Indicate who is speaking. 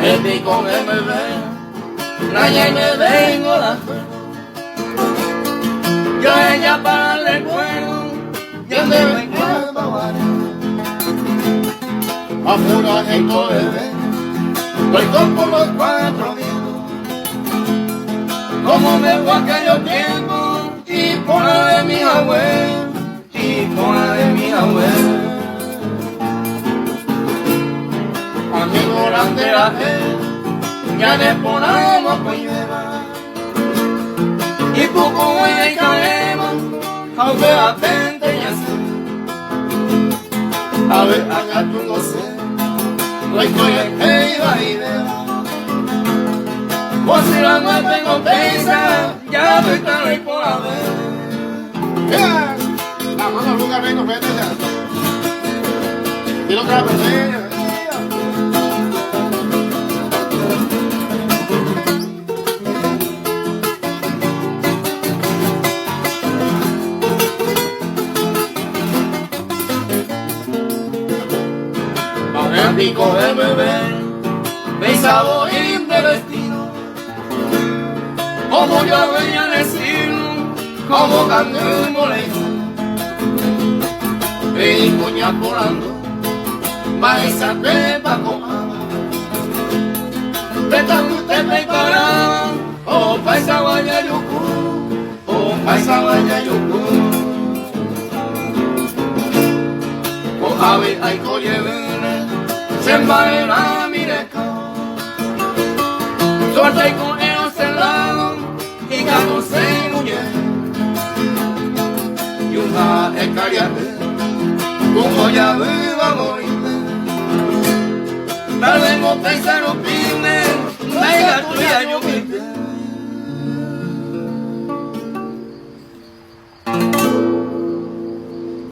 Speaker 1: gente con MB, raya y me vengo la fe. Yo a ella para el recuerdo, yo me recuerdo varios. A pura gente bebé, estoy con por los 4 días. Como me fue aquellos tiempos, y por la de mi abuelo, y por la de mi abuelo. Amigo grande la gente, ya le ponemos pues llevar. Y poco y caemos, aunque atente ya sé. A ver, acá tú no sé, no estoy en ella y vea. Pues si la muerte no pesa, ya me estaré por la vez.
Speaker 2: Yeah. La mano nunca vengo, vete ya. Quiero otra vez.
Speaker 1: Rico de beber, besado y de vestido, como yo veía decirlo, como canto y molesto, y coña volando, maíza de Paco, de tanto usted preparaba, oh paisa vaya yucu, oh paisa vaya yucu, oh ave ay coye Sembare la mireca, suerte con ellos cerrados y gato se muñe. Y una escariate, como ya viva morir. Tal vez no pensar un pine, la tuya yo pinte.